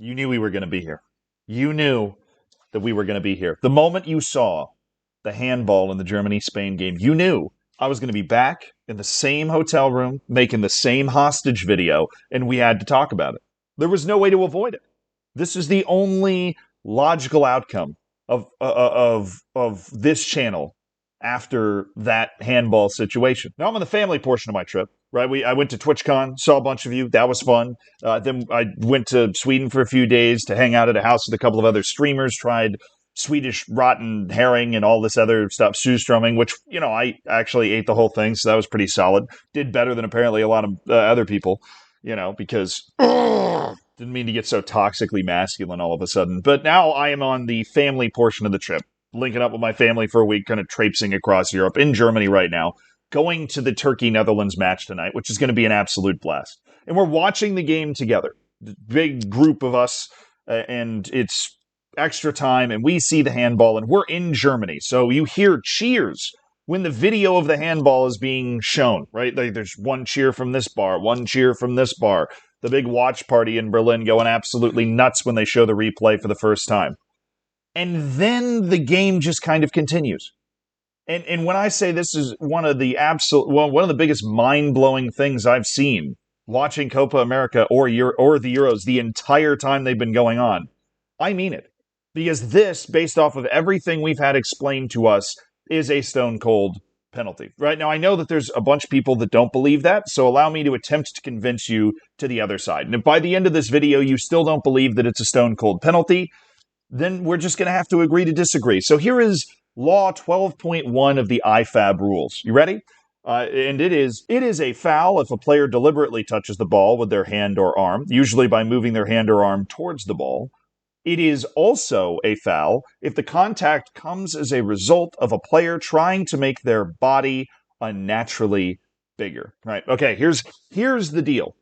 You knew we were going to be here. You knew that we were going to be here. The moment you saw the handball in the Germany-Spain game, you knew I was going to be back in the same hotel room making the same hostage video, and we had to talk about it. There was no way to avoid it. This is the only logical outcome of this channel after that handball situation. Now I'm on the family portion of my trip, right? I went to TwitchCon, saw a bunch of you. That was fun. Then I went to Sweden for a few days to hang out at a house with a couple of other streamers, tried Swedish rotten herring and all this other stuff, surströmming, which, I actually ate the whole thing, so that was pretty solid. Did better than apparently a lot of other people, because didn't mean to get so toxically masculine all of a sudden. But now I am on the family portion of the trip, linking up with my family for a week, kind of traipsing across Europe, in Germany right now, going to the Turkey-Netherlands match tonight, which is going to be an absolute blast. And we're watching the game together. Big group of us, and it's extra time, and we see the handball, and we're in Germany. So you hear cheers when the video of the handball is being shown, right? There's one cheer from this bar, one cheer from this bar. The big watch party in Berlin going absolutely nuts when they show the replay for the first time. And then the game just kind of continues. And when I say this is one of the biggest mind-blowing things I've seen watching Copa America or the Euros the entire time they've been going on, I mean it. Because this, based off of everything we've had explained to us, is a stone-cold penalty. Right now, I know that there's a bunch of people that don't believe that, so allow me to attempt to convince you to the other side. And if by the end of this video you still don't believe that it's a stone-cold penalty, then we're just going to have to agree to disagree. So here is Law 12.1 of the IFAB rules. You ready? And it is a foul if a player deliberately touches the ball with their hand or arm, usually by moving their hand or arm towards the ball. It is also a foul if the contact comes as a result of a player trying to make their body unnaturally bigger. Right? Okay, here's the deal.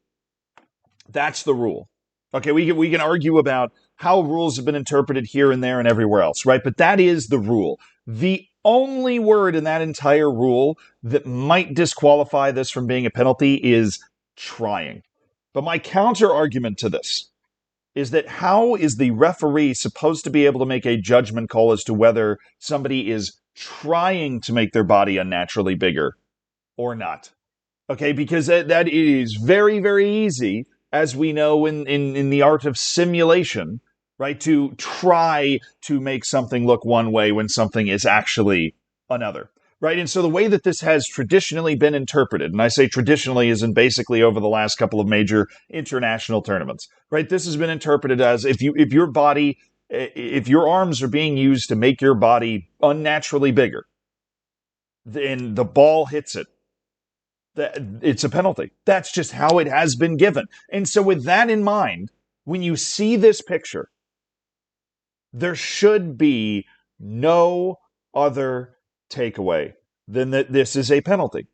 That's the rule. Okay, we can argue about how rules have been interpreted here and there and everywhere else, right? But that is the rule. The only word in that entire rule that might disqualify this from being a penalty is trying. But my counter argument to this is that how is the referee supposed to be able to make a judgment call as to whether somebody is trying to make their body unnaturally bigger or not? Okay, because that is very, very easy, as we know in the art of simulation, right, to try to make something look one way when something is actually another. Right, and so the way that this has traditionally been interpreted, and I say traditionally as in basically over the last couple of major international tournaments, right, this has been interpreted as if your arms are being used to make your body unnaturally bigger, then the ball hits it, it's a penalty. That's just how it has been given. And so with that in mind, when you see this picture, there should be no other takeaway than that this is a penalty.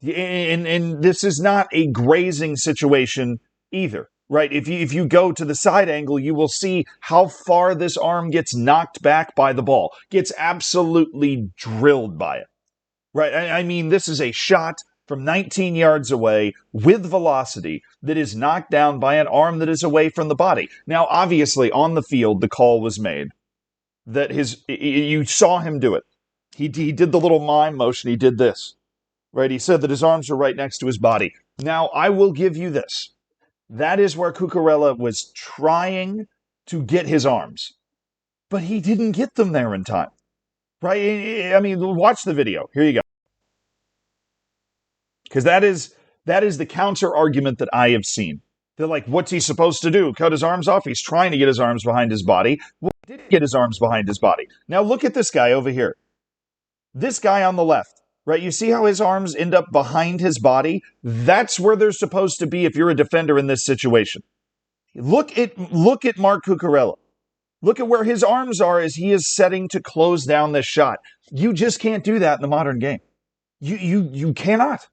And this is not a grazing situation either, right? If you go to the side angle, you will see how far this arm gets knocked back by the ball, gets absolutely drilled by it, right? I mean, this is a shot from 19 yards away with velocity that is knocked down by an arm that is away from the body. Now, obviously, on the field, the call was made that you saw him do it. He did the little mime motion. He did this, right? He said that his arms were right next to his body. Now, I will give you this. That is where Cucurella was trying to get his arms, but he didn't get them there in time, right? I mean, watch the video. Here you go. Because that is the counter argument that I have seen. They're like, what's he supposed to do? Cut his arms off? He's trying to get his arms behind his body. Well, he didn't get his arms behind his body. Now look at this guy over here. This guy on the left, right? You see how his arms end up behind his body? That's where they're supposed to be if you're a defender in this situation. Look at Mark Cucurella. Look at where his arms are as he is setting to close down this shot. You just can't do that in the modern game. You cannot.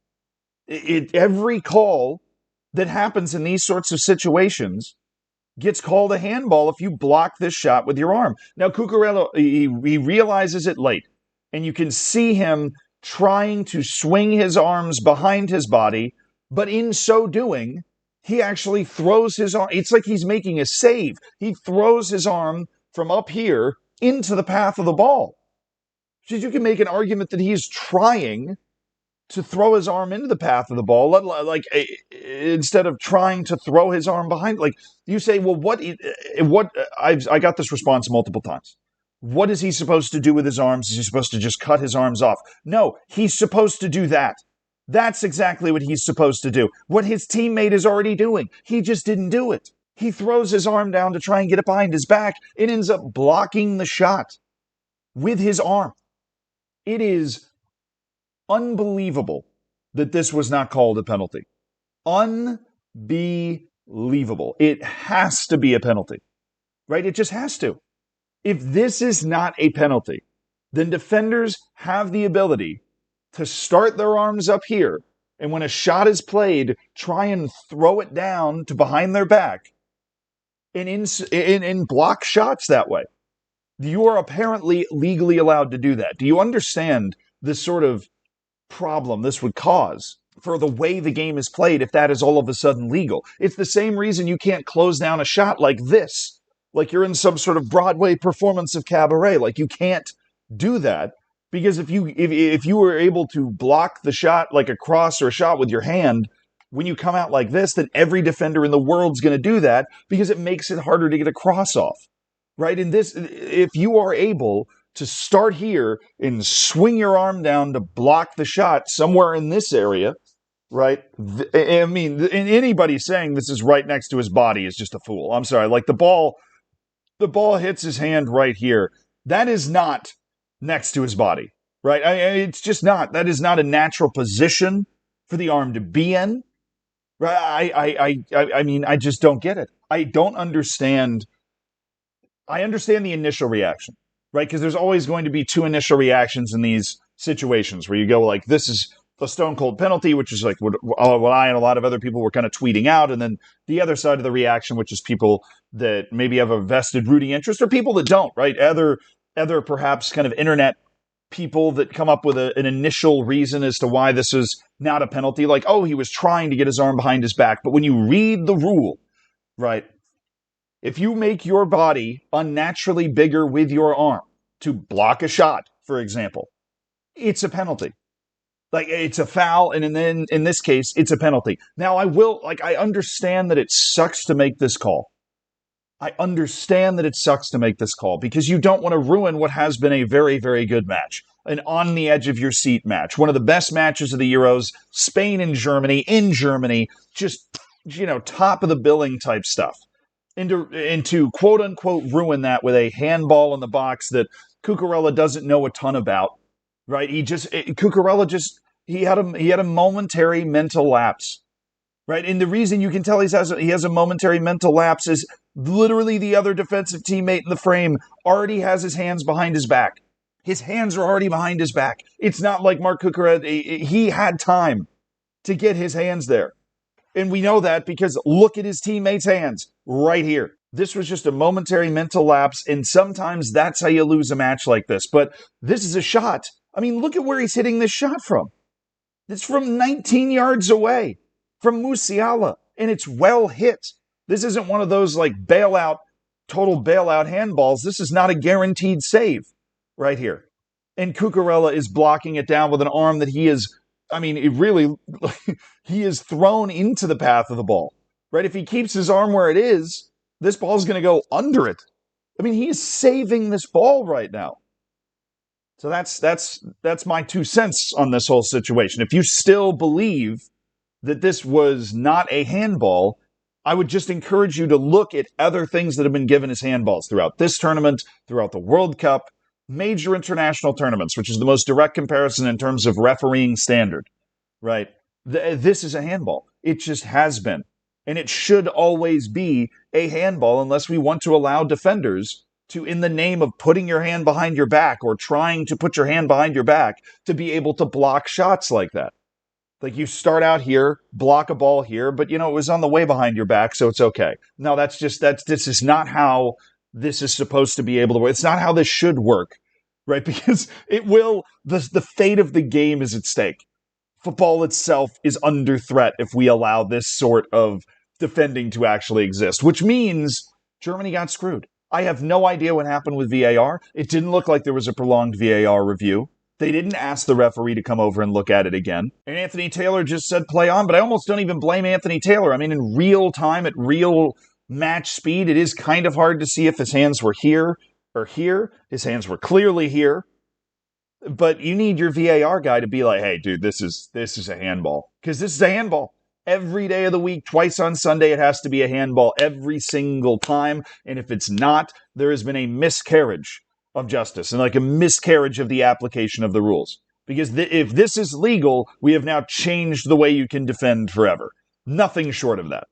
Every call that happens in these sorts of situations gets called a handball if you block this shot with your arm. Now, Cucurella, he realizes it late, and you can see him trying to swing his arms behind his body, but in so doing, He actually throws his arm. It's like he's making a save. He throws his arm from up here into the path of the ball. So you can make an argument that he's trying to throw his arm into the path of the ball, like instead of trying to throw his arm behind. Like you say, well, what? I got this response multiple times. What is he supposed to do with his arms? Is he supposed to just cut his arms off? No, he's supposed to do that. That's exactly what he's supposed to do. What his teammate is already doing. He just didn't do it. He throws his arm down to try and get it behind his back and ends up blocking the shot with his arm. It is unbelievable that this was not called a penalty. Unbelievable. It has to be a penalty, right? It just has to. If this is not a penalty, then defenders have the ability to start their arms up here, and when a shot is played, try and throw it down to behind their back and block shots that way. You are apparently legally allowed to do that. Do you understand this sort of problem this would cause for the way the game is played if that is all of a sudden legal? It's the same reason you can't close down a shot like this, like you're in some sort of Broadway performance of cabaret. Like you can't do that because if you were able to block the shot like a cross or a shot with your hand when you come out like this, then every defender in the world's going to do that because it makes it harder to get a cross off, right? In this, if you are able to start here and swing your arm down to block the shot somewhere in this area, right? I mean, anybody saying this is right next to his body is just a fool. I'm sorry. Like the ball hits his hand right here. That is not next to his body, right? It's just not. That is not a natural position for the arm to be in, right? I mean, I just don't get it. I don't understand. I understand the initial reaction, right? Because there's always going to be two initial reactions in these situations where you go like, this is a stone cold penalty, which is like what I and a lot of other people were kind of tweeting out. And then the other side of the reaction, which is people that maybe have a vested rooting interest or people that don't, right? Other perhaps kind of internet people that come up with an initial reason as to why this is not a penalty. Like, oh, he was trying to get his arm behind his back. But when you read the rule, right? If you make your body unnaturally bigger with your arm to block a shot, for example, it's a penalty. Like, it's a foul, and then in this case, it's a penalty. Now, I understand that it sucks to make this call. I understand that it sucks to make this call because you don't want to ruin what has been a very, very good match. An on the edge of your seat match. One of the best matches of the Euros, Spain and Germany, in Germany, just, top of the billing type stuff. And to quote unquote ruin that with a handball in the box that Cucurella doesn't know a ton about, right? He had a momentary mental lapse, right? And the reason you can tell he has a momentary mental lapse is literally the other defensive teammate in the frame already has his hands behind his back. His hands are already behind his back. It's not like Marc Cucurella. He had time to get his hands there. And we know that because look at his teammates' hands right here. This was just a momentary mental lapse, and sometimes that's how you lose a match like this. But this is a shot. I mean, look at where he's hitting this shot from. It's from 19 yards away from Musiala, and it's well hit. This isn't one of those like total bailout handballs. This is not a guaranteed save right here. And Cucurella is blocking it down with an arm that he is he is thrown into the path of the ball, right? If he keeps his arm where it is, this ball is going to go under it. I mean, he is saving this ball right now. So that's my 2 cents on this whole situation. If you still believe that this was not a handball, I would just encourage you to look at other things that have been given as handballs throughout this tournament, throughout the World Cup, major international tournaments, which is the most direct comparison in terms of refereeing standard, right? This is a handball. It just has been. And it should always be a handball unless we want to allow defenders to, in the name of putting your hand behind your back or trying to put your hand behind your back, to be able to block shots like that. Like you start out here, block a ball here, but it was on the way behind your back, so it's okay. No, this is not how this is supposed to be able to work. It's not how this should work, right? Because the fate of the game is at stake. Football itself is under threat if we allow this sort of defending to actually exist, which means Germany got screwed. I have no idea what happened with VAR. It didn't look like there was a prolonged VAR review. They didn't ask the referee to come over and look at it again. And Anthony Taylor just said play on, but I almost don't even blame Anthony Taylor. I mean, in real time, at real match speed, it is kind of hard to see if his hands were here or here. His hands were clearly here. But you need your VAR guy to be like, hey, dude, this is a handball. Because this is a handball. Every day of the week, twice on Sunday, it has to be a handball every single time. And if it's not, there has been a miscarriage of justice and like a miscarriage of the application of the rules. Because if this is legal, we have now changed the way you can defend forever. Nothing short of that.